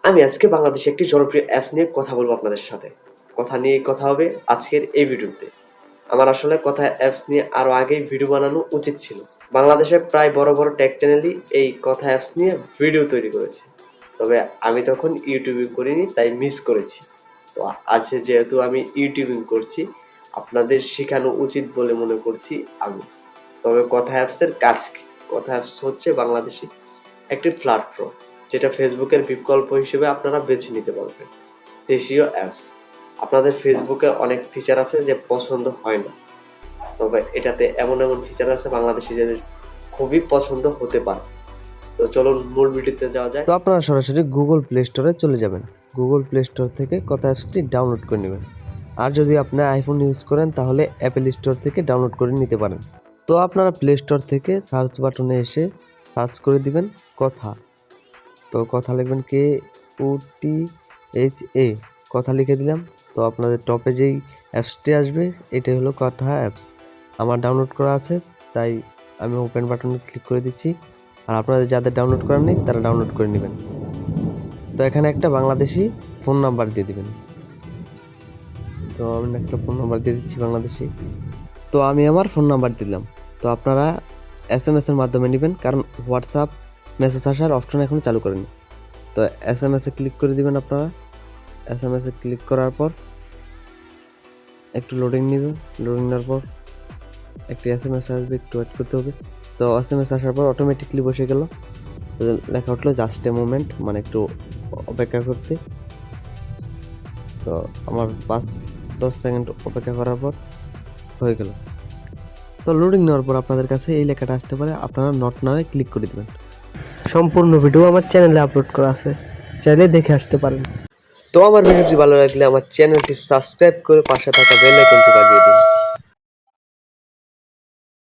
আমি আজকে বাংলাদেশে একটি জনপ্রিয় অ্যাপস নিয়ে কথা বলবো আপনাদের সাথে। কথা নিয়ে কথা হবে আজকের এই ভিডিওতে। আমার আসলে কথা অ্যাপস নিয়ে আরো আগেই ভিডিও বানানো উচিত ছিল। বাংলাদেশে প্রায় বড় বড় টেক চ্যানেলই এই কথা অ্যাপস নিয়ে ভিডিও তৈরি করেছে। তবে আমি তখন ইউটিউবিং করিনি, তাই মিস করেছি। তো আজ যেহেতু আমি ইউটিউবিং করছি, আপনাদের শেখানো উচিত বলে মনে করছি আমি। তবে কথা অ্যাপসের কাজ কি? কথা অ্যাপস হচ্ছে বাংলাদেশে একটি প্ল্যাটফর্ম, যেটা ফেসবুকের বিকল্প হিসেবে আপনারা বেছে নিতে পারবেন। দেশীয় অ্যাপস, আপনাদের ফেসবুকে অনেক ফিচার আছে যে পছন্দ হয় না, তবে এটাতে এমন এমন ফিচার আছে বাংলাদেশিদের খুবই পছন্দ হতে পারে। তো চলুন মূল ভিডিওতে যাওয়া যায়। তো আপনারা সরাসরি গুগল প্লে স্টোরে চলে যাবেন। গুগল প্লে স্টোর থেকে কথা অ্যাপসটি ডাউনলোড করে নেবেন। আর যদি আপনি আইফোন ইউজ করেন তাহলে অ্যাপেল স্টোর থেকে ডাউনলোড করে নিতে পারেন। তো আপনারা প্লে স্টোর থেকে সার্চ বাটনে এসে সার্চ করে দিবেন কথা। তো কথা লিখবেন KUTHA, কথা লিখে দিলাম। তো আপনাদের টপে যেই অ্যাপসটি আসবে এটাই হলো কথা অ্যাপস। আমার ডাউনলোড করা আছে, তাই আমি ওপেন বাটনে ক্লিক করে দিচ্ছি। আর আপনাদের যাদের ডাউনলোড করার নেই তারা ডাউনলোড করে নেবেন। তো এখানে একটা বাংলাদেশি ফোন নাম্বার দিয়ে দিবেন। তো আমি একটা ফোন নাম্বার দিয়ে দিচ্ছি বাংলাদেশি। তো আমি আমার ফোন নাম্বার দিলাম। তো আপনারা SMS এর মাধ্যমে নেবেন, কারণ হোয়াটসঅ্যাপ মেসেজ আসার অপশন এখনও চালু করেনি। তো SMS এ ক্লিক করে দিবেন আপনারা। SMS এ ক্লিক করার পর একটু লোডিং নেবে। লোডিং নেওয়ার পর একটি SMS আসবে, একটু ওয়েট করতে হবে। তো SMS আসার পর অটোমেটিকলি বসে গেল। তো লেখা উঠলো জাস্ট এ মোমেন্ট, মানে একটু অপেক্ষা করতে। তো আমার 5-10 সেকেন্ড অপেক্ষা করার পর হয়ে গেল। তো লোডিং নেওয়ার পর আপনাদের কাছে এই লেখাটা আসতে পারে, আপনারা নট নাও ক্লিক করে দেবেন। সম্পূর্ণ ভিডিও আমার চ্যানেলে আপলোড করা আছে, চাইলে দেখে আসতে পারেন। তো আমার ভিডিওটি ভালো লাগলে আমার চ্যানেলটি সাবস্ক্রাইব করে পাশে থাকা বেল আইকনটি বাজিয়ে দিন।